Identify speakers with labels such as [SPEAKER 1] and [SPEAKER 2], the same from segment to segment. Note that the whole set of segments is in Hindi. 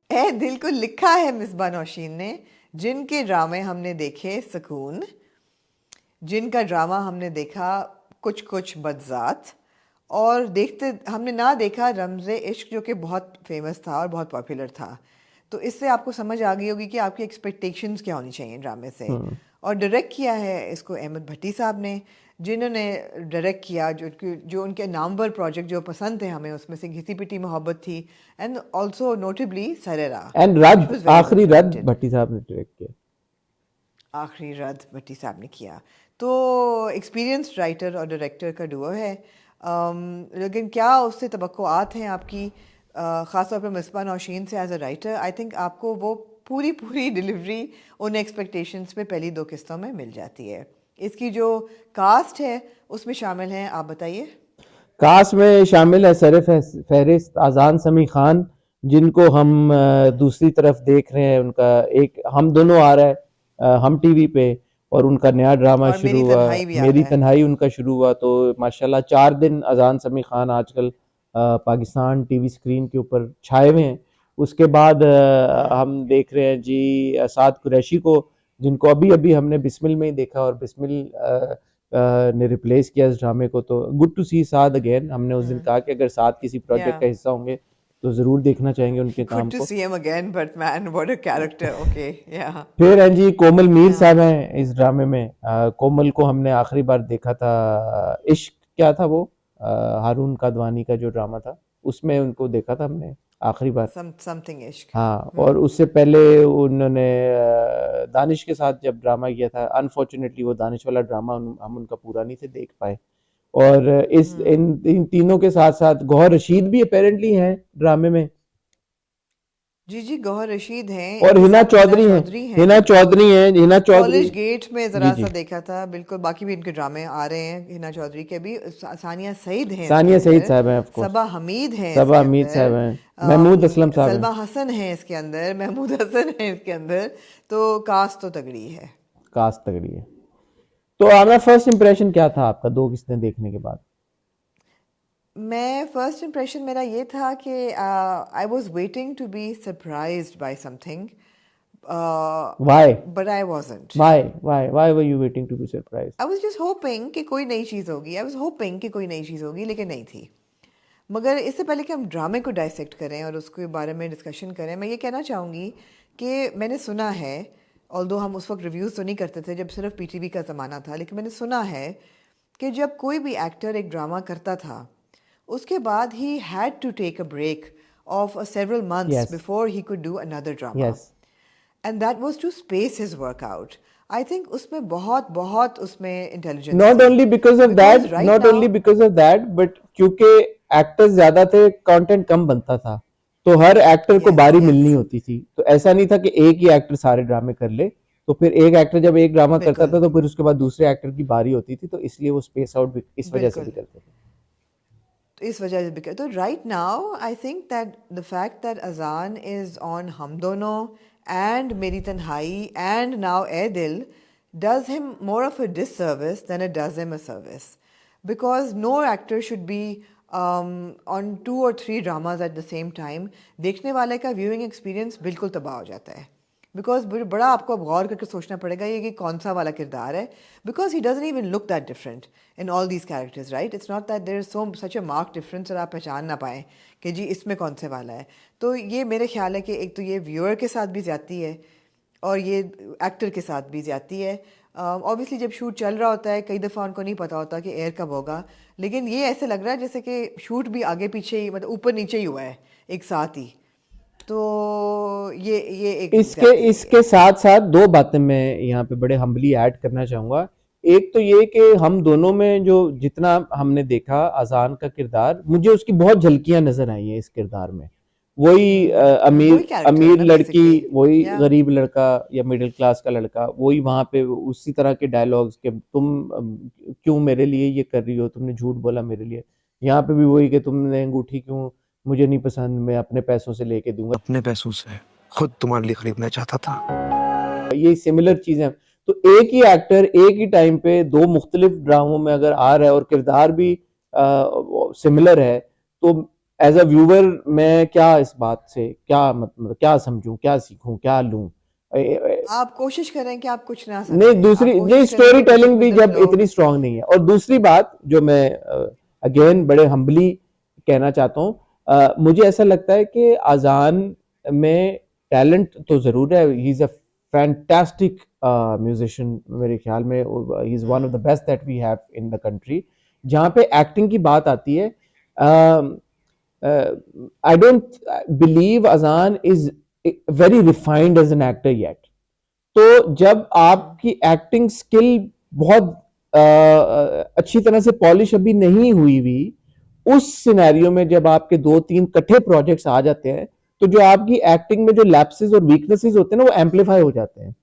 [SPEAKER 1] ए दिल को लिखा है मिसबा नौशीन ने, जिनके ड्रामे हमने देखे सुकून, जिनका ड्रामा हमने देखा कुछ कुछ बदजात, और देखते हमने ना देखा रमज़े इश्क जो कि बहुत फेमस था और बहुत पॉपुलर था। तो इससे आपको समझ आ गई होगी कि आपकी एक्सपेक्टेशंस क्या होनी चाहिए ड्रामे से।
[SPEAKER 2] हम्म।
[SPEAKER 1] और डायरेक्ट किया है इसको अहमद भट्टी साहब ने, जिन्होंने डायरेक्ट किया जो उनके नामवर प्रोजेक्ट जो पसंद थे हमें, उसमें से घिसी पिटी मोहब्बत थी, एंड ऑल्सो नोटेबली सरेरा,
[SPEAKER 2] and
[SPEAKER 1] which
[SPEAKER 2] rather,
[SPEAKER 1] was very
[SPEAKER 2] आखिरी
[SPEAKER 1] वेल
[SPEAKER 2] रद
[SPEAKER 1] डायरेक्टेड।
[SPEAKER 2] भट्टी साहब ने डायरेक्ट किया।
[SPEAKER 1] आखिरी रद भट्टी साहब ने किया। तो एक्सपीरियंस्ड राइटर और डायरेक्टर का डुओ है। लेकिन क्या उससे तवक्कुआत हैं आपकी, ख़ास तौर पर मिसबा नौशीन से as a writer? I think आपको वो पूरी पूरी डिलीवरी उन एक्सपेक्टेशंस पे पहली दो किस्तों में मिल जाती है। इसकी जो कास्ट है उसमें शामिल हैं, आप बताइए।
[SPEAKER 2] कास्ट में शामिल है सर फहरिस्त आज़ान समी खान, जिनको हम दूसरी तरफ देख रहे हैं। उनका एक हम दोनों आ रहा है हम टीवी पे, और उनका नया ड्रामा
[SPEAKER 1] और
[SPEAKER 2] शुरू
[SPEAKER 1] मेरी
[SPEAKER 2] हुआ,
[SPEAKER 1] तन्हाई भी आ
[SPEAKER 2] मेरी
[SPEAKER 1] रहा है।
[SPEAKER 2] तन्हाई उनका शुरू हुआ। तो माशाल्लाह 4 दिन अज़ान समी खान आजकल पाकिस्तान टीवी स्क्रीन के ऊपर छाए हुए हैं। उसके बाद हम देख रहे हैं जी साद कुरैशी को, जिनको अभी अभी हमने बिस्मिल में ही देखा, और बिस्मिल ने रिप्लेस किया इस ड्रामे को। तो good to see Saad again. हमने उस दिन कहा कि अगर साद किसी
[SPEAKER 1] या
[SPEAKER 2] प्रोजेक्ट का हिस्सा होंगे तो ज़रूर देखना चाहेंगे उनके
[SPEAKER 1] गुड
[SPEAKER 2] काम
[SPEAKER 1] टू
[SPEAKER 2] को।
[SPEAKER 1] See him again, but man what a character. Okay. या
[SPEAKER 2] फिर हैं जी कोमल मीर
[SPEAKER 1] या
[SPEAKER 2] साहब हैं इस ड्रामे में। कोमल को हमने आखिरी बार देखा था इश्क, क्या था वो, हारून कादवानी का जो ड्रामा था, उसमें उनको देखा था हमने आखिरी बार।
[SPEAKER 1] समथिंग इश्क।
[SPEAKER 2] हाँ, और उससे पहले उन्होंने दानिश के साथ जब ड्रामा किया था, अनफॉर्चुनेटली वो दानिश वाला ड्रामा हम उनका पूरा नहीं थे देख पाए। और इस इन इन तीनों के साथ साथ गौहर रशीद भी अपेरेंटली हैं ड्रामे में,
[SPEAKER 1] जी जी, गौहर रशीद हैं,
[SPEAKER 2] और
[SPEAKER 1] इनके
[SPEAKER 2] हिना
[SPEAKER 1] साथ हिना
[SPEAKER 2] चौधरी हैं।
[SPEAKER 1] चौधरी हैं।
[SPEAKER 2] हिना चौधरी हैं, हिना चौधरी।
[SPEAKER 1] कॉलेज गेट में
[SPEAKER 2] जी
[SPEAKER 1] ज़रा
[SPEAKER 2] जी।
[SPEAKER 1] सा देखा था, बिल्कुल। बाकी भी इनके ड्रामे आ रहे हैं हिना चौधरी के भी। सानिया सईद हैं इसके
[SPEAKER 2] सानिया सईद
[SPEAKER 1] अंदर,
[SPEAKER 2] साहब हैं ऑफ कोर्स।
[SPEAKER 1] सबा हमीद हैं
[SPEAKER 2] सबा
[SPEAKER 1] इसके
[SPEAKER 2] हमीद साहब
[SPEAKER 1] अंदर,
[SPEAKER 2] हैं। महमूद असलम साहब हैं।
[SPEAKER 1] सलमा हसन हैं इसके अंदर, महमूद हसन हैं इसके अंदर। तो कास्ट तो तगड़ी है।
[SPEAKER 2] कास्ट तगड़ी है। तो हमारा फर्स्ट इंप्रेशन क्या था आपका 2 किस्तें देखने के बाद?
[SPEAKER 1] मैं फर्स्ट इम्प्रेशन मेरा ये था कि I was waiting to be surprised by something,
[SPEAKER 2] why?
[SPEAKER 1] But I wasn't.
[SPEAKER 2] Why were you waiting to be surprised?
[SPEAKER 1] I was just hoping कि कोई नई चीज़ होगी, आई वॉज होपिंग कि कोई नई चीज़ होगी, लेकिन नहीं थी। मगर इससे पहले कि हम ड्रामे को डाइसेक्ट करें और उसके बारे में डिस्कशन करें, मैं ये कहना चाहूँगी कि मैंने सुना है, ऑल्दो हम उस वक्त रिव्यूज़ तो नहीं करते थे जब सिर्फ पीटीवी का ज़माना था, लेकिन मैंने सुना है कि जब कोई भी एक्टर एक ड्रामा करता था, उसके बाद he had to take a break of several months
[SPEAKER 2] yes.
[SPEAKER 1] Before he could do another drama,
[SPEAKER 2] yes.
[SPEAKER 1] And that was to space his work out. I think उसमें बहुत बहुत उसमें इंटेलिजेंस
[SPEAKER 2] नॉट
[SPEAKER 1] थी,
[SPEAKER 2] only because of that,
[SPEAKER 1] because right
[SPEAKER 2] not
[SPEAKER 1] now.
[SPEAKER 2] Only because of that, but क्योंकि एक्टर्स ज्यादा थे, कंटेंट कम बनता था, तो हर एक्टर को
[SPEAKER 1] यस
[SPEAKER 2] बारी मिलनी
[SPEAKER 1] यस,
[SPEAKER 2] होती थी। तो ऐसा नहीं था कि एक ही एक्टर सारे ड्रामे कर ले। तो फिर एक एक्टर जब एक ड्रामा करता
[SPEAKER 1] बिल्कुल
[SPEAKER 2] था तो फिर उसके बाद दूसरे एक्टर की बारी होती थी, तो इसलिए वो स्पेस आउट भी इस वजह से भी
[SPEAKER 1] बिल्कुल।
[SPEAKER 2] करते थे।
[SPEAKER 1] तो इस वजह से भी, तो right now I think that the fact that अजान इज ऑन हम दोनों एंड मेरी तन्हाई एंड नाउ ए दिल does him more of a disservice than it does him a service, because no actor should be on 2 or 3 dramas at the same time. देखने वाले का viewing experience बिल्कुल तबाह हो जाता है, बिकॉज बड़ा आपको अब गौर करके सोचना पड़ेगा ये कि कौन सा वाला किरदार है, because he doesn't even look that different in all these characters, right? It's not that there is so such a mark difference और आप पहचान ना पाएँ कि जी इसमें कौन से वाला है। तो ये मेरे ख्याल है कि एक तो ये व्यूअर के साथ भी ज़्यादती है और ये एक्टर के साथ भी ज़्यादती है। ऑब्वियसली जब शूट चल रहा होता है कई दफ़ा उनको नहीं पता होता कि एयर कब होगा, लेकिन ये ऐसे लग रहा है जैसे कि शूट भी आगे पीछे ही, मतलब ऊपर नीचे ही हुआ है एक साथ ही। तो ये एक
[SPEAKER 2] इसके
[SPEAKER 1] ज्यादती हुई
[SPEAKER 2] इसके
[SPEAKER 1] है।
[SPEAKER 2] साथ साथ दो बातें मैं यहाँ पे बड़े हम्बली ऐड करना चाहूंगा। एक तो ये कि हम दोनों में जो जितना हमने देखा अजान का किरदार, मुझे उसकी बहुत झलकियां नजर आई हैं इस किरदार में। वही
[SPEAKER 1] वही
[SPEAKER 2] अमीर
[SPEAKER 1] कैरेक्टर है
[SPEAKER 2] अमीर
[SPEAKER 1] ना
[SPEAKER 2] लड़की,
[SPEAKER 1] बेसिकली।
[SPEAKER 2] वही
[SPEAKER 1] या
[SPEAKER 2] गरीब लड़का या मिडिल क्लास का लड़का, वही वहां पे उसी तरह के डायलॉग्स के, तुम क्यों मेरे लिए ये कर रही हो, तुमने झूठ बोला मेरे लिए। यहाँ पे भी वही कि तुमने अंगूठी क्यों, मुझे नहीं पसंद, मैं अपने पैसों से लेके दूंगा,
[SPEAKER 3] अपने पैसों से खुद तुम्हारे लिए खरीदना चाहता था।
[SPEAKER 2] ये सिमिलर चीजें। तो एक ही एक्टर एक ही टाइम पे दो मुख्तलिफ ड्रामों में अगर आ रहा है और किरदार भी सिमिलर है, तो एज अ व्यूअर मैं क्या इस बात से क्या मतलब क्या समझूं, क्या सीखूं, क्या लूं?
[SPEAKER 1] आप कोशिश करें कि आप कुछ ना
[SPEAKER 2] नहीं,
[SPEAKER 1] समझें, आप
[SPEAKER 2] दूसरी नहीं,
[SPEAKER 1] कोशिश करें
[SPEAKER 2] स्टोरी
[SPEAKER 1] कि गो
[SPEAKER 2] टेलिंग
[SPEAKER 1] विद
[SPEAKER 2] भी
[SPEAKER 1] द
[SPEAKER 2] जब
[SPEAKER 1] फ्लो।
[SPEAKER 2] इतनी स्ट्रांग नहीं है। और दूसरी बात जो मैं अगेन बड़े हम्बली कहना चाहता हूँ, मुझे ऐसा लगता है कि अजान में टैलेंट तो जरूर है, he is a fantastic musician, मेरे ख्याल में he is one of the best that we have in the country. जहाँ पे एक्टिंग की बात आती है, I don't believe Azaan is very refined as an actor yet. तो जब आपकी एक्टिंग स्किल बहुत अच्छी तरह से पॉलिश अभी नहीं हुई हुई, उस सिनेरियो में जब आपके दो तीन कट्ठे प्रोजेक्ट्स आ जाते हैं, तो जो आपकी एक्टिंग में जो लैप्सेस और वीकनेसेस होते हैं ना, वो एम्पलीफाई हो जाते हैं।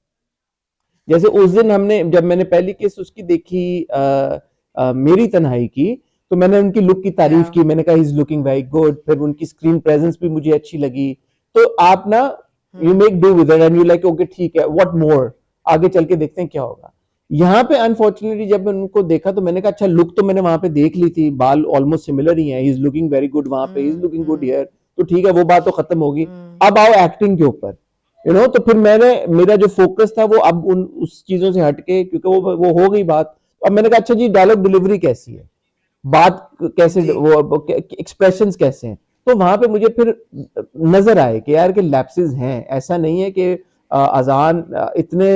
[SPEAKER 2] जैसे उस दिन हमने जब मैंने पहली केस उसकी देखी मेरी तन्हाई की, तो मैंने उनकी लुक की तारीफ
[SPEAKER 1] या
[SPEAKER 2] की, मैंने कहा इज लुकिंग वेरी गुड, फिर उनकी स्क्रीन प्रेजेंस भी मुझे अच्छी लगी। तो आप ना you make do with it and you like okay ठीक है, व्हाट मोर, आगे चल के देखते हैं क्या होगा। यहाँ पे अनफॉर्चुनेटली जब मैंने उनको देखा तो मैंने कहा अच्छा, लुक तो मैंने वहां पे देख ली थी, बाल ऑलमोस्ट सिमिलर ही हैं, he is looking very good वहां पे, he is looking good here, तो ठीक है वो बात तो खत्म होगी। अब आओ एक्टिंग के ऊपर, तो फिर मैंने मेरा जो फोकस था वो अब उन उस चीजों से हटके, क्योंकि वो हो गई बात। अब मैंने कहा अच्छा जी, डायलॉग डिलीवरी कैसी है, बात कैसे,
[SPEAKER 1] जी
[SPEAKER 2] वो एक्सप्रेशंस कैसे हैं। तो वहां पे मुझे फिर नजर आए कि यार के लैप्सेस हैं, ऐसा नहीं है कि अजान इतने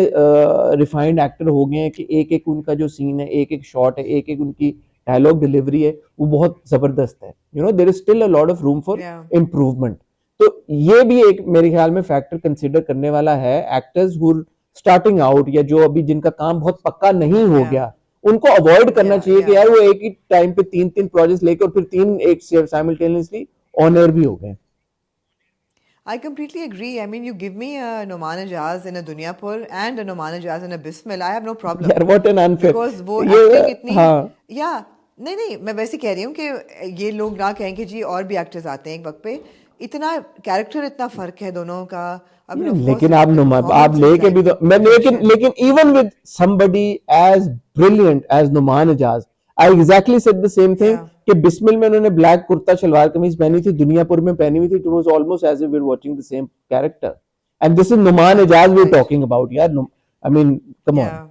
[SPEAKER 2] रिफाइंड एक्टर हो गए हैं कि एक एक उनका जो सीन है, एक एक शॉट है, एक एक उनकी डायलॉग डिलीवरी है, वो बहुत जबरदस्त है। There is still a lot of room for
[SPEAKER 1] या
[SPEAKER 2] इम्प्रूवमेंट। तो ये भी एक मेरे ख्याल में फैक्टर कंसिडर करने वाला है। एक्टर्स हु स्टार्टिंग आउट, या जो अभी जिनका काम बहुत पक्का नहीं हो
[SPEAKER 1] या
[SPEAKER 2] गया, उनको अवॉइड करना
[SPEAKER 1] या
[SPEAKER 2] चाहिए कि
[SPEAKER 1] या
[SPEAKER 2] यार वो एक ही टाइम पे तीन तीन प्रोजेक्ट लेके और फिर तीन एक साइमल्टेनियसली ऑन एयर भी हो गए।
[SPEAKER 1] I completely agree. I mean, you give me a Noman Ijaz in a Dunyapur and a Noman Ijaz in a Bismil, I have no problem.
[SPEAKER 2] यार व्हाट एन
[SPEAKER 1] Because वो
[SPEAKER 2] अनफेयर ये।
[SPEAKER 1] एक्टिंग इतनी,
[SPEAKER 2] हाँ
[SPEAKER 1] या नहीं नहीं, मैं वैसे कह रही हूँ कि ये लोग ना कहें कि जी और भी एक्टर्स आते हैं एक वक्त पे, इतना कैरेक्टर, इतना फर्क है दोनों का। अब ऑफ कोर्स
[SPEAKER 2] लेकिन आप आप
[SPEAKER 1] परफॉर्मेंस इज
[SPEAKER 2] लेके भी
[SPEAKER 1] लाइक
[SPEAKER 2] तो मैं, लेकिन
[SPEAKER 1] परफेक्शन।
[SPEAKER 2] लेकिन even with somebody as brilliant as Noman Ejaz, I exactly said the same thing
[SPEAKER 1] या
[SPEAKER 2] कि बिस्मिल में उन्होंने ब्लैक कुर्ता शलवार कमीज पहनी थी, दुनियापुर में पहनी हुई थी, it was almost as if we were watching the same character. And this is Noman
[SPEAKER 1] right
[SPEAKER 2] Ejaz we are
[SPEAKER 1] right
[SPEAKER 2] talking about यार, आई मीन कम
[SPEAKER 1] या
[SPEAKER 2] ऑन।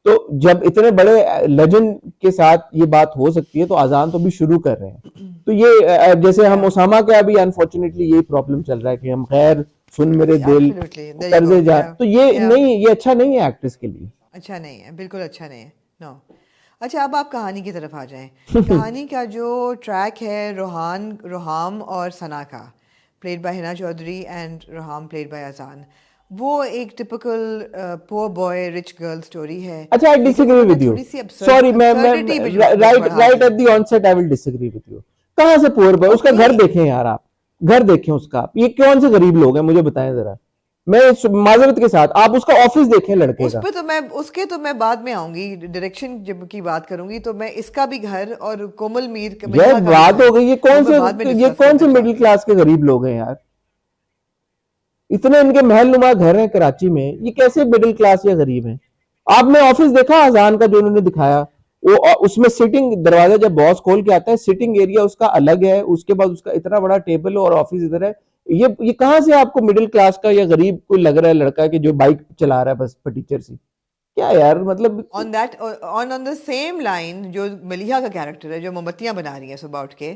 [SPEAKER 2] तो जब इतने बड़े लेजेंड के साथ ये बात हो सकती है, तो अजान तो भी शुरू कर रहे हैं। तो ये जैसे हम
[SPEAKER 1] या
[SPEAKER 2] उसामा का भी अनफॉर्चुनेटली यही प्रॉब्लम चल रहा है कि हम गैर सुन मेरे दिल
[SPEAKER 1] एब्सोल्युटली, देयर यू गो।
[SPEAKER 2] कर्जे जा,
[SPEAKER 1] या
[SPEAKER 2] तो ये
[SPEAKER 1] या
[SPEAKER 2] नहीं, ये अच्छा नहीं है एक्ट्रेस के लिए।
[SPEAKER 1] अच्छा नहीं है, बिल्कुल अच्छा नहीं है, नो। अच्छा, अब आप कहानी की तरफ आ जाएं। कहानी का जो ट्रैक है, रोहाम और सना का, played by Hina Chaudhary and Roham played by Azaan, वो एक typical poor boy rich girl story है,
[SPEAKER 2] अच्छा, आई
[SPEAKER 1] लेकिन
[SPEAKER 2] डिसएग्री
[SPEAKER 1] उन्होंने
[SPEAKER 2] विद यू,
[SPEAKER 1] थोड़ी सी
[SPEAKER 2] सॉरी, मैं
[SPEAKER 1] absurdity भी
[SPEAKER 2] राइट
[SPEAKER 1] बढ़ा
[SPEAKER 2] राइट
[SPEAKER 1] दी।
[SPEAKER 2] At the onset I will disagree with you. कहां से पुअर बॉय, उसका
[SPEAKER 1] ओके,
[SPEAKER 2] घर देखें यार, आप घर देखें उसका, आप ये कौन से गरीब लोग हैं मुझे बताएं जरा। मैं माजरत के साथ, आप उसका ऑफिस देखें लड़के का।
[SPEAKER 1] उसके तो मैं बाद में आऊंगी, डायरेक्शन जब की बात करूंगी तो मैं इसका भी घर और कोमल
[SPEAKER 2] ये
[SPEAKER 1] मिल्खा का भी
[SPEAKER 2] बात हो
[SPEAKER 1] घर,
[SPEAKER 2] गई,
[SPEAKER 1] वो मैं बाद में
[SPEAKER 2] ये
[SPEAKER 1] डिस्कस
[SPEAKER 2] कौन से
[SPEAKER 1] करना
[SPEAKER 2] मिडिल
[SPEAKER 1] चाहती हूँ।
[SPEAKER 2] क्लास के गरीब लोग हैं यार, इतने इनके महल नुमा घर हैं कराची में, ये कैसे मिडिल क्लास या गरीब हैं? आपने ऑफिस देखा अजान का जो उन्होंने दिखाया, वो उसमें सिटिंग, दरवाजा जब बॉस खोल के आता है, सिटिंग एरिया उसका अलग है, उसके बाद उसका इतना बड़ा टेबल और ऑफिस इधर है। ये कहां से आपको मिडिल क्लास का या गरीब कोई लग रहा है लड़का कि जो बाइक चला रहा है बस टीचर सी? क्या यार मतलब।
[SPEAKER 1] ऑन द सेम लाइन, जो मलिहा का कैरेक्टर है जो मोमबत्तियां बना रही है सुबह उठ के,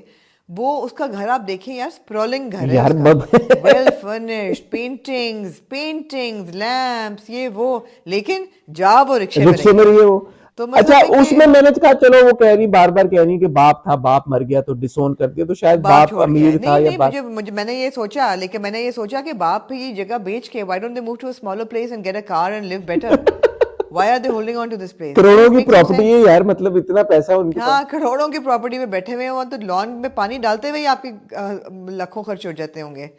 [SPEAKER 1] वो उसका घर आप देखें यार, स्प्रॉलिंग घर है
[SPEAKER 2] यार
[SPEAKER 1] उसका, well furnished, paintings paintings, lamps, ये वो, लेकिन जा वो रिक्शे में
[SPEAKER 2] रिक्शे
[SPEAKER 1] रही
[SPEAKER 2] में
[SPEAKER 1] है।
[SPEAKER 2] रही है वो।
[SPEAKER 1] तो
[SPEAKER 2] अच्छा,
[SPEAKER 1] मतलब है कि
[SPEAKER 2] उसमें मैंने कहा चलो, वो कह रही बार बार कह रही कि बाप था, बाप मर गया तो डिसोन कर दिया, तो शायद
[SPEAKER 1] बाप
[SPEAKER 2] बाप
[SPEAKER 1] छोड़ गया है,
[SPEAKER 2] अमीर था
[SPEAKER 1] नहीं
[SPEAKER 2] या
[SPEAKER 1] नहीं,
[SPEAKER 2] बाप।
[SPEAKER 1] मुझे मैंने ये सोचा, लेकिन मैंने ये सोचा कि बाप की जगह बेच के, why don't they move to a smaller place and get a car and live better? Why are they holding on to this place?
[SPEAKER 2] करोड़ों
[SPEAKER 1] डजंट
[SPEAKER 2] की
[SPEAKER 1] मेक सम
[SPEAKER 2] प्रॉपर्टी है
[SPEAKER 1] सेंस।
[SPEAKER 2] यार, मतलब इतना पैसा उनके पास।
[SPEAKER 1] हाँ, करोड़ों की प्रॉपर्टी में बैठे हुए हैं वहाँ, तो लॉन में पानी डालते हुए ही आपके लाखों खर्च हो जाते होंगे,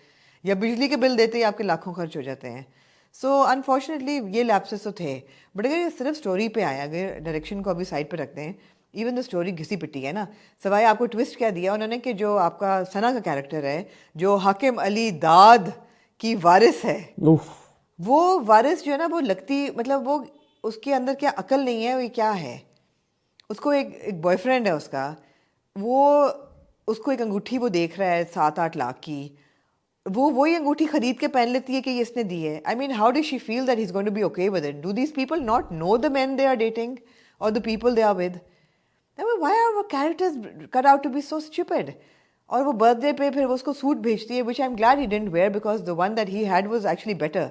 [SPEAKER 1] या बिजली के बिल देते ही आपके लाखों खर्च हो जाते हैं। सो अनफॉर्चुनेटली ये लैप्सेस तो थे। बट अगर ये सिर्फ स्टोरी पे आया, अगर डायरेक्शन को अभी साइड पे रखते हैं, इवन द स्टोरी घिसी पिटी है ना, सवाए आपको ट्विस्ट क्या दिया उन्होंने कि जो आपका सना का कैरेक्टर है, जो हाकिम अली दाद की वारिस है,
[SPEAKER 2] उफ।
[SPEAKER 1] वो वारिस जो है ना, वो लगती, मतलब वो, उसके अंदर क्या अकल नहीं है, वो क्या है, उसको एक बॉयफ्रेंड है उसका, वो उसको एक अंगूठी वो देख रहा है 7-8 लाख की, वो वही अंगूठी खरीद के पहन लेती है कि ये इसने दी है. I mean how does she feel that he is going to be okay with it? Do these people not know the men they are dating or the people they are with? I mean, why are our characters cut out to be so stupid? और वो बर्थडे पे फिर वो उसको सूट भेजती है, which I'm glad he didn't wear because the one that he had was actually better.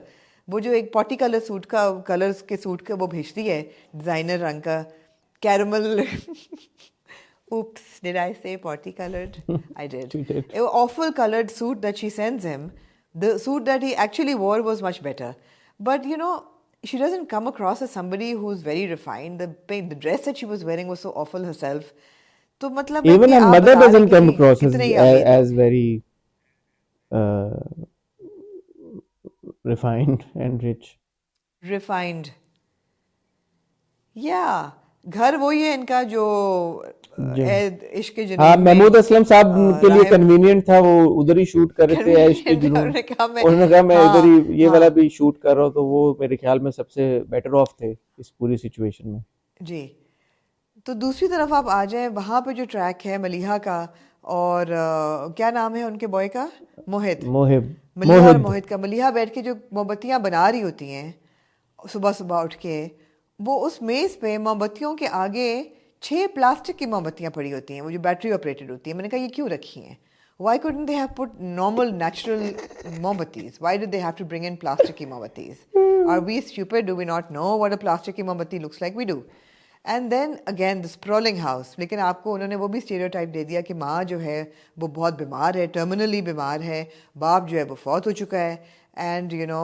[SPEAKER 1] वो जो एक पॉटी कलर सूट का, कलर्स के सूट का वो भेजती है, डिज़ाइनर रंग का, caramel. Oops, did I say potty colored? I did.
[SPEAKER 2] You did.
[SPEAKER 1] An awful colored suit that she sends him. The suit that he actually wore was much better. But you know, she doesn't come across as somebody who's very refined. The dress that she was wearing was so awful herself. तो मतलब है
[SPEAKER 2] Even
[SPEAKER 1] कि
[SPEAKER 2] her
[SPEAKER 1] आप
[SPEAKER 2] mother
[SPEAKER 1] बता रहे
[SPEAKER 2] doesn't
[SPEAKER 1] कि
[SPEAKER 2] come across
[SPEAKER 1] कितने ही अमीर हैं.
[SPEAKER 2] as very refined and rich.
[SPEAKER 1] Refined. Yeah. घर वही है इनका जो
[SPEAKER 2] जी.
[SPEAKER 1] इश्क के
[SPEAKER 2] हाँ,
[SPEAKER 1] जुनून में
[SPEAKER 2] महमूद असलम साहब के लिए
[SPEAKER 1] राहिब
[SPEAKER 2] कन्वीनियंट था, वो उधर ही शूट कर रहे थे इश्क के
[SPEAKER 1] convenient है.
[SPEAKER 2] जुनून.
[SPEAKER 1] उन्होंने कहा मैं,
[SPEAKER 2] उन्होंने कहा मैं इधर
[SPEAKER 1] हाँ
[SPEAKER 2] ही ये वाला
[SPEAKER 1] हाँ
[SPEAKER 2] भी शूट कर रहा हूँ, तो वो मेरे ख्याल में सबसे बेटर ऑफ थे इस पूरी सिचुएशन में.
[SPEAKER 1] जी. तो दूसरी तरफ आप आ जाएं, वहाँ पे जो ट्रैक है मलिहा का और क्या नाम है उनके बॉय का, मोहित.
[SPEAKER 2] मोहिब
[SPEAKER 1] मलिहा और
[SPEAKER 2] मोहिब
[SPEAKER 1] मोहित का, मलिहा बैठ के जो मोमबत्तियाँ बना रही होती हैं सुबह सुबह उठ के, वो उस मेज़ पे मोमबत्तियों के आगे 6 प्लास्टिक की मोमबत्तियाँ पड़ी होती हैं, वो जो बैटरी ऑपरेटेड होती हैं. मैंने कहा ये क्यों रखी हैं? Why couldn't they have put normal natural mombатtis? Why did they have to bring in plastic mombатtis? Are we stupid? Do we not know what a plastic mombatti looks like? We do. And then again the sprawling house. लेकिन आपको उन्होंने वो भी स्टेरियोटाइप दे दिया कि माँ जो है वो बहुत बीमार है, टर्मिनली बीमार है, बाप जो है वो फौत हो चुका है. एंड यू नो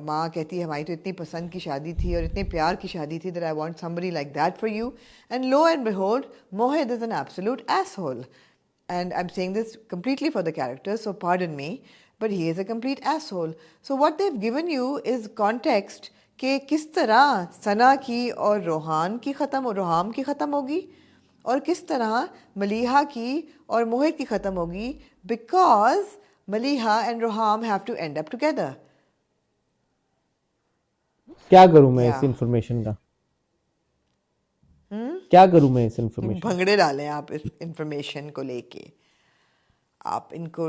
[SPEAKER 1] माँ कहती है हमारी तो इतनी पसंद की शादी थी और इतने प्यार की शादी थी, that I want somebody like that for you. And lo and behold, Mohit is an absolute asshole. And I'm saying this completely for the character, so pardon me, but he is a complete asshole. So what they've given you is context कि किस तरह सना की और रोहाम की ख़त्म होगी और किस तरह मलिहा की और मोहित की ख़त्म होगी, because Maliha and Roham have to end up together.
[SPEAKER 2] क्या करूं मैं
[SPEAKER 1] Yeah.
[SPEAKER 2] इस इंफॉर्मेशन का? क्या करूं मैं इस इंफॉर्मेशन?
[SPEAKER 1] भंगड़े डालें आप इस इंफॉर्मेशन को लेके. आप इनको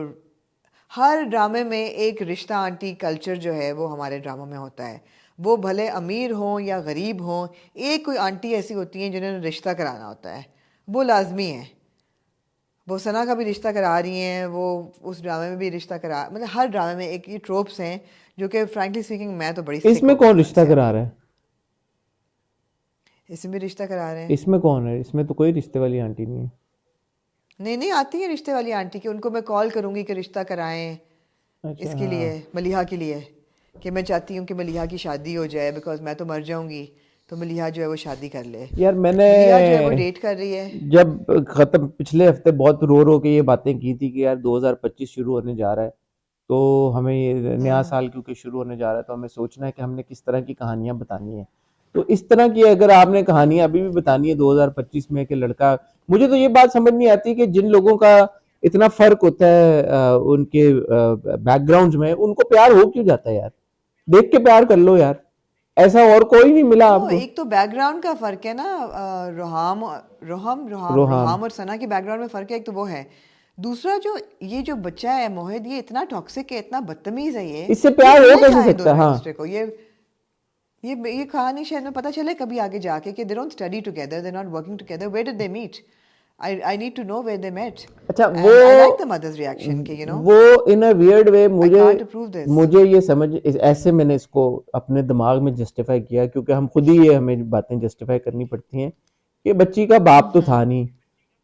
[SPEAKER 1] हर ड्रामे में एक रिश्ता आंटी कल्चर जो है वो हमारे ड्रामा में होता है. वो भले अमीर हों या गरीब हों, एक कोई आंटी ऐसी होती हैं जिन्होंने रिश्ता कराना होता है, वो लाजमी है. वो सना का भी रिश्ता करा रही हैं, वो उस ड्रामे में भी रिश्ता करा, मतलब हर ड्रामे में एक ये ट्रोप्स हैं जो कि फ्रैंकली स्पीकिंग मैं तो बड़ी sick
[SPEAKER 2] इसमें
[SPEAKER 1] हो
[SPEAKER 2] कौन
[SPEAKER 1] गई
[SPEAKER 2] रिश्ता
[SPEAKER 1] उनसे.
[SPEAKER 2] करा रहा है?
[SPEAKER 1] इसमें भी रिश्ता करा रहे हैं.
[SPEAKER 2] इसमें कौन है? इसमें तो कोई रिश्ते वाली आंटी नहीं है.
[SPEAKER 1] नहीं आती है रिश्ते वाली आंटी की, उनको मैं कॉल करूंगी कि रिश्ता कराएं
[SPEAKER 2] अच्छा,
[SPEAKER 1] इसके लिए, मलिहा के लिए, कि मैं चाहती हूँ कि मलिहा की शादी हो जाए बिकॉज मैं तो मर जाऊंगी, तो मलिहा जो है वो शादी कर ले.
[SPEAKER 2] यार
[SPEAKER 1] मलिहा जो है वो
[SPEAKER 2] मैंने
[SPEAKER 1] डेट कर रही है.
[SPEAKER 2] जब खत्म पिछले हफ्ते बहुत रो के ये बातें की थी कि यार 2025 शुरू होने जा रहा है, तो हमें ये नया साल क्योंकि शुरू होने जा रहा है, तो हमें सोचना है कि हमने किस तरह की कहानियां बतानी है. तो इस तरह की अगर आपने कहानियां अभी भी बतानी है 2025 में कि लड़का, मुझे तो ये बात समझ नहीं आती कि जिन लोगों का इतना फर्क होता है उनके बैकग्राउंड में, उनको प्यार हो क्यों जाता है यार? देख के प्यार कर लो यार, ऐसा और कोई नहीं मिला
[SPEAKER 1] तो
[SPEAKER 2] आपको.
[SPEAKER 1] एक तो बैकग्राउंड का फर्क है ना, रोहम
[SPEAKER 2] रोहाम
[SPEAKER 1] और सना के बैकग्राउंड में फर्क है, एक तो वो है. दूसरा जो ये जो बच्चा है मोहित, ये इतना टॉक्सिक है, इतना बदतमीज है, ये
[SPEAKER 2] इससे प्यार हो
[SPEAKER 1] मिलना
[SPEAKER 2] कैसे
[SPEAKER 1] चाहे
[SPEAKER 2] सकता?
[SPEAKER 1] दोनों एक
[SPEAKER 2] हाँ,
[SPEAKER 1] दूसरे को. ये कहानी शायद में पता चले कभी आगे जाके कि they don't study together, they not working together. Where did they meet? I need to know where they met.
[SPEAKER 2] अच्छा
[SPEAKER 1] and I like the mother's reaction कि यू नो
[SPEAKER 2] वो in a weird way
[SPEAKER 1] I can't approve this.
[SPEAKER 2] मुझे ये समझ ऐसे मैंने इसको अपने दिमाग में जस्टिफाई किया, क्योंकि हम खुद ही ये हमें बातें जस्टिफाई करनी पड़ती हैं कि बच्ची का बाप तो था नहीं,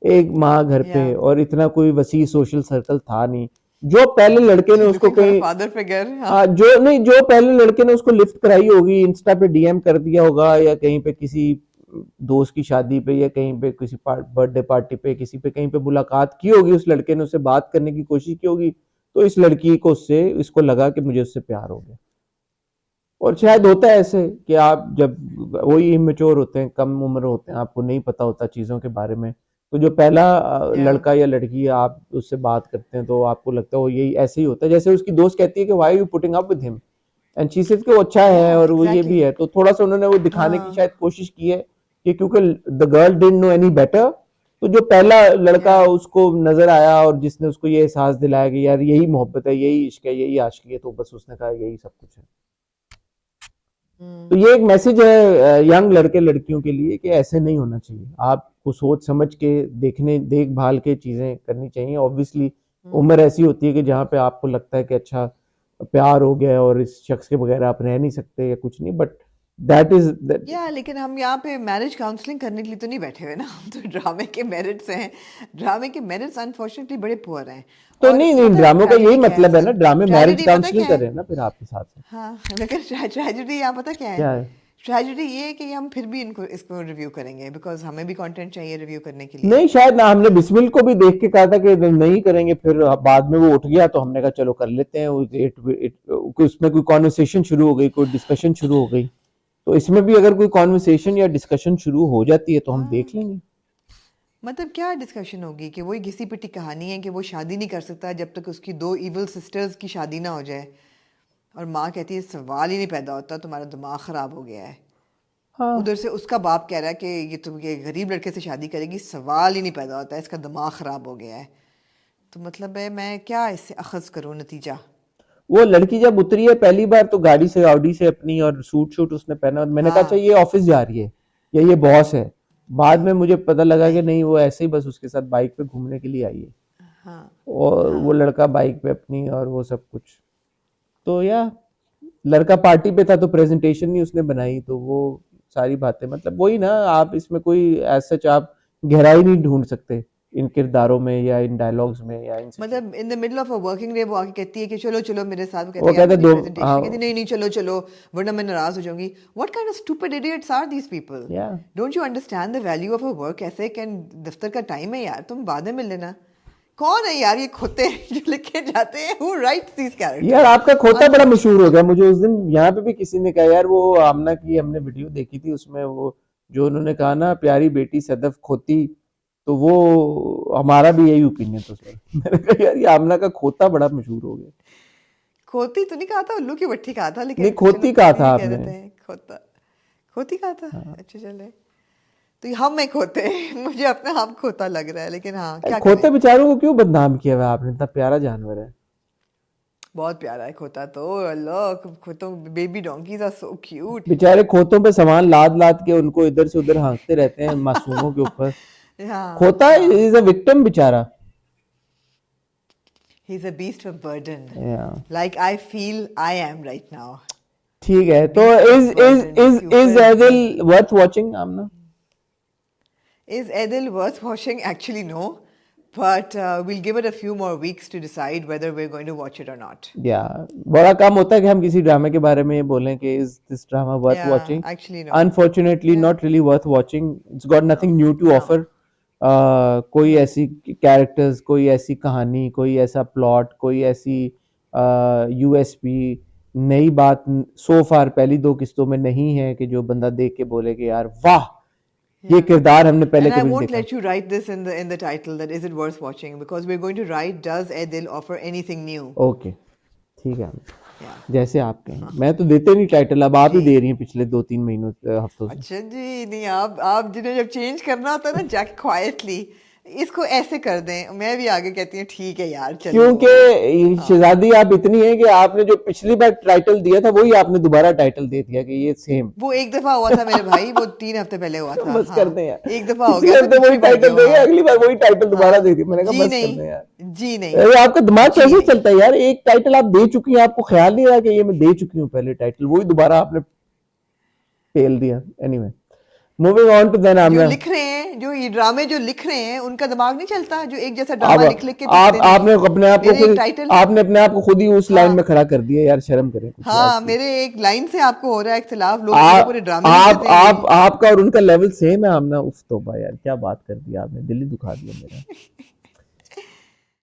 [SPEAKER 2] एक माँ घर पे,
[SPEAKER 1] या
[SPEAKER 2] और इतना कोई वसी सोशल सर्कल था नहीं. जो पहले लड़के ने उसको
[SPEAKER 1] लुकिंग फॉर अ
[SPEAKER 2] कहीं
[SPEAKER 1] फादर फिगर.
[SPEAKER 2] हाँ, जो पहले लड़के ने उसको लिफ्ट कराई होगी, इंस्टा पे डीएम कर दिया होगा, या कहीं पे किसी दोस्त की शादी पे, या कहीं पे किसी बर्थडे पार्टी पे, किसी पे कहीं पे मुलाकात की होगी, उस लड़के ने उससे बात करने की कोशिश की होगी, तो इस लड़की को उससे इसको लगा कि मुझे उससे प्यार हो गया. और शायद होता है ऐसे कि आप जब वही इमेच्योर होते हैं, कम उम्र होते हैं, आपको नहीं पता होता चीज़ों के बारे में, तो जो पहला
[SPEAKER 1] या
[SPEAKER 2] लड़का या लड़की आप उससे बात करते हैं तो आपको लगता है वो यही ऐसे ही होता है. जैसे उसकी दोस्त कहती है कि why you putting up with him, and she said कि वो अच्छा है
[SPEAKER 1] या
[SPEAKER 2] और वो ये भी
[SPEAKER 1] एग्जैक्टली.
[SPEAKER 2] है. तो थोड़ा सा उन्होंने वो दिखाने की
[SPEAKER 1] हाँ
[SPEAKER 2] शायद कोशिश की है कि क्योंकि the girl didn't know any better, तो जो पहला लड़का उसको नजर आया और जिसने उसको ये एहसास दिलाया कि यार यही मोहब्बत है, यही इश्क है, यही आशिकी है, तो बस उसने कहा यही सब कुछ है। तो ये एक मैसेज है यंग लड़के लड़कियों के लिए कि ऐसे नहीं होना चाहिए, आपको सोच समझ के देखने देखभाल के चीजें करनी चाहिए। ऑब्वियसली उम्र ऐसी होती है कि जहाँ पे आपको लगता है कि अच्छा प्यार हो गया और इस शख्स के बगैर आप रह नहीं सकते या कुछ नहीं, बट दैट इज
[SPEAKER 1] या लेकिन हम यहाँ पे मैरिज काउंसलिंग करने के लिए तो नहीं बैठे हुए ना, हम तो ड्रामे के मेरिट्स हैं। ड्रामे के मेरिट्स अनफॉर्चुनेटली बड़े पुअर हैं।
[SPEAKER 2] तो
[SPEAKER 1] और
[SPEAKER 2] नहीं नहीं,
[SPEAKER 1] पता है
[SPEAKER 2] ड्रामों का यही
[SPEAKER 1] ट्रेजेडी क्या है
[SPEAKER 2] मतलब है ना,
[SPEAKER 1] असल,
[SPEAKER 2] ड्रामे मैरिज
[SPEAKER 1] ट्रेजेडी पता
[SPEAKER 2] काउंसलिंग
[SPEAKER 1] क्या
[SPEAKER 2] कर रहे
[SPEAKER 1] है?
[SPEAKER 2] हैं ना फिर आपके साथ में।
[SPEAKER 1] हाँ, लेकिन ट्रेजेडी यहाँ पता क्या
[SPEAKER 2] क्या
[SPEAKER 1] है?
[SPEAKER 2] है?
[SPEAKER 1] ट्रेजेडी ये है कि हम फिर भी इसको रिव्यू करेंगे, बिकॉज हमें भी कंटेंट चाहिए रिव्यू करने के लिए।
[SPEAKER 2] नहीं, शायद ना, हमने बिस्मिल को भी देख के कहा था कि नहीं करेंगे, फिर बाद में वो उठ गया तो हमने कहा चलो कर लेते हैं। उसमें कोई कॉन्वर्सेशन शुरू हो गई, कोई डिस्कशन शुरू हो गई, तो इसमें भी अगर कोई कॉन्वर्सेशन या डिस्कशन शुरू हो जाती है तो हम देख लेंगे।
[SPEAKER 1] मतलब क्या डिस्कशन होगी कि वही घिसी पिटी कहानी है कि वो शादी नहीं कर सकता जब तक उसकी 2 इविल सिस्टर्स की शादी ना हो जाए, और माँ कहती है सवाल ही नहीं पैदा होता, तुम्हारा दिमाग ख़राब हो गया है।
[SPEAKER 2] हाँ,
[SPEAKER 1] उधर से उसका बाप कह रहा है कि ये गरीब लड़के से शादी करेगी, सवाल ही नहीं पैदा होता है, इसका दिमाग ख़राब हो गया है। तो मतलब है मैं क्या इससे अखज़ करूँ नतीजा?
[SPEAKER 2] वो लड़की जब उतरी है पहली बार तो गाड़ी से, ऑडी से अपनी, और सूट शूट उसने पहना, और मैंने कहा अच्छा
[SPEAKER 1] हाँ
[SPEAKER 2] ये ऑफिस जा रही है या ये बॉस है। बाद में मुझे पता लगा कि नहीं, वो ऐसे ही बस उसके साथ बाइक पे घूमने के लिए आई है,
[SPEAKER 1] हाँ
[SPEAKER 2] और वो लड़का बाइक पे अपनी, और वो सब कुछ। तो या लड़का पार्टी पे था तो प्रेजेंटेशन नहीं उसने बनाई, तो वो सारी बातें, मतलब वही ना, आप इसमें कोई एज सच आप गहराई नहीं ढूंढ सकते इन किरदारों में या इन डायलॉग्स में या इन
[SPEAKER 1] मतलब in the middle of a working day वो आके कहती है कि चलो चलो मेरे साथ। वो कहती
[SPEAKER 2] वो
[SPEAKER 1] है यार
[SPEAKER 2] कहते
[SPEAKER 1] मेरी
[SPEAKER 2] दो
[SPEAKER 1] प्रेजेंटेशन, कहती नहीं नहीं चलो चलो वरना मैं नाराज हो जाऊंगी। What kind of stupid idiots are these people?
[SPEAKER 2] या
[SPEAKER 1] don't you understand the value of a work ethic and दफ्तर का टाइम है यार, तुम बाद में मिल लेना। कौन है यार ये खोते जो लिखे जाते हैं? Who writes these characters?
[SPEAKER 2] यार आपका खोता बड़ा मशहूर हो गया। मुझे उस दिन यहाँ पे भी किसी ने कहा यार, वो आमना की हमने वीडियो देखी थी, उसमें वो जो उन्होंने कहा ना प्यारी बेटी सदफ खोती, तो वो हमारा भी यही ओपिनियन था उसमें। मैंने कहा यार ये आमना का खोता बड़ा मशहूर हो गया।
[SPEAKER 1] खोती तो नहीं कहा था, उल्लू की भट्टी कहा था,
[SPEAKER 2] नहीं,
[SPEAKER 1] लेकिन
[SPEAKER 2] खोती
[SPEAKER 1] चलो
[SPEAKER 2] कहा
[SPEAKER 1] खोती
[SPEAKER 2] था
[SPEAKER 1] भी कह
[SPEAKER 2] आपने।
[SPEAKER 1] देते हैं। खोता खोती कहा था, अच्छा चले। तो हम में खोते हैं, मुझे अपना आप खोता लग रहा है, लेकिन हाँ क्या
[SPEAKER 2] खोते
[SPEAKER 1] करें।
[SPEAKER 2] बेचारों को क्यों बदनाम किया हुआ है आपने? इतना प्यारा जानवर है।
[SPEAKER 1] बहुत प्यारा है खोता तो, अल्लाह खोतों, baby donkeys are so cute.
[SPEAKER 2] बेचारे खोतों पे सामान लाद लाद के उनको इधर से उधर हाँकते रहते हैं मासूमों के ऊपर।
[SPEAKER 1] हाँ
[SPEAKER 2] खोता
[SPEAKER 1] हाँ,
[SPEAKER 2] इज अ विक्टिम बेचारा।
[SPEAKER 1] He is a beast of burden,
[SPEAKER 2] या
[SPEAKER 1] like I feel I am right now.
[SPEAKER 2] ठीक है, तो
[SPEAKER 1] बीस्ट ऑफ
[SPEAKER 2] इज
[SPEAKER 1] बर्डन जिसके
[SPEAKER 2] इज
[SPEAKER 1] ऊपर
[SPEAKER 2] Edil worth watching Amna?
[SPEAKER 1] is Edil worth watching? Actually no, but we'll give it a few more weeks to decide whether we're going to watch it or not.
[SPEAKER 2] या बड़ा कम होता है कि हम किसी ड्रामे के बारे में ये बोलें कि is this drama worth
[SPEAKER 1] Yeah,
[SPEAKER 2] watching.
[SPEAKER 1] actually no.
[SPEAKER 2] Unfortunately
[SPEAKER 1] Yeah,
[SPEAKER 2] not really worth watching, it's got
[SPEAKER 1] no,
[SPEAKER 2] nothing new to
[SPEAKER 1] no,
[SPEAKER 2] offer. कोई
[SPEAKER 1] no.
[SPEAKER 2] ऐसी कैरेक्टर्स, कोई ऐसी कहानी, कोई ऐसा प्लॉट, कोई ऐसी यूएसपी नई बात सो फार पहली 2 किस्तों में नहीं है कि जो बंदा देख के बोले कि यार वाह, ये
[SPEAKER 1] Yeah.
[SPEAKER 2] किरदार हमने पहले
[SPEAKER 1] And I
[SPEAKER 2] कभी नहीं
[SPEAKER 1] won't
[SPEAKER 2] देखा।
[SPEAKER 1] let you write this in the title that is it worth watching, because we're going to write does Edil offer anything new?
[SPEAKER 2] Okay, ठीक है,
[SPEAKER 1] Yeah.
[SPEAKER 2] जैसे आप कहें। मैं तो देते नहीं टाइटल, अब आप ही
[SPEAKER 1] जी
[SPEAKER 2] दे रही हैं पिछले 2-3 महीनों हफ्तों से।
[SPEAKER 1] अच्छा जी, नहीं आप जिन्हें जब चेंज करना होता है ना जाके क्वाइटली इसको ऐसे कर दें, मैं भी आगे कहती हूँ ठीक है यार चलो।
[SPEAKER 2] क्योंकि शहजादी आप इतनी है कि आपने जो पिछली बार टाइटल दिया था वही आपने दोबारा टाइटल दे दिया कि ये सेम।
[SPEAKER 1] वो एक दफा हुआ था मेरे भाई, वो 3 हफ्ते पहले हुआ था।
[SPEAKER 2] बस
[SPEAKER 1] हाँ,
[SPEAKER 2] कर दें यार,
[SPEAKER 1] एक दफा हो
[SPEAKER 2] पिछले
[SPEAKER 1] गया
[SPEAKER 2] हफ्ते
[SPEAKER 1] तो
[SPEAKER 2] वही
[SPEAKER 1] पिछली बार
[SPEAKER 2] टाइटल
[SPEAKER 1] क्यों?
[SPEAKER 2] देंगे,
[SPEAKER 1] हाँ
[SPEAKER 2] अगली बार वही टाइटल दोबारा
[SPEAKER 1] हाँ,
[SPEAKER 2] दे दी। मैंने कहा
[SPEAKER 1] जी
[SPEAKER 2] बस कर दें
[SPEAKER 1] नहीं
[SPEAKER 2] यार।
[SPEAKER 1] जी नहीं
[SPEAKER 2] अरे आपका दिमाग
[SPEAKER 1] जी
[SPEAKER 2] कैसे
[SPEAKER 1] नहीं।
[SPEAKER 2] चलता है यार? एक टाइटल आप दे चुकी हैं, आपको ख्याल नहीं रहा कि ये मैं दे चुकी हूँ पहले टाइटल, वही दोबारा आपने पेल दिया। Anyway, moving on to then
[SPEAKER 1] जो
[SPEAKER 2] आमना।
[SPEAKER 1] लिख रहे हैं, जो ये ड्रामे जो लिख रहे हैं, उनका दिमाग नहीं चलता जो एक जैसा
[SPEAKER 2] आप
[SPEAKER 1] ड्रामा लिख लिख के
[SPEAKER 2] आप
[SPEAKER 1] भेजते
[SPEAKER 2] आपने अपने आप को
[SPEAKER 1] मेरे एक
[SPEAKER 2] खुद
[SPEAKER 1] टाइटल।
[SPEAKER 2] आपने अपने आप को खुद ही उस लाइन
[SPEAKER 1] हाँ
[SPEAKER 2] में खड़ा कर दिया यार, शर्म करें कुछ लाज
[SPEAKER 1] हाँ,
[SPEAKER 2] की।
[SPEAKER 1] मेरे एक लाइन से आपको हो रहा है इख्तिलाफ, लोग
[SPEAKER 2] आ,
[SPEAKER 1] पूरे पूरे ड्रामे लिख
[SPEAKER 2] आप
[SPEAKER 1] देते हैं
[SPEAKER 2] आप
[SPEAKER 1] यही।
[SPEAKER 2] आपका और उनका लेवल सेम है आमना। उफ तौबा यार, क्या बात कर दी आपने, दिल ही दुखा दिया मेरा।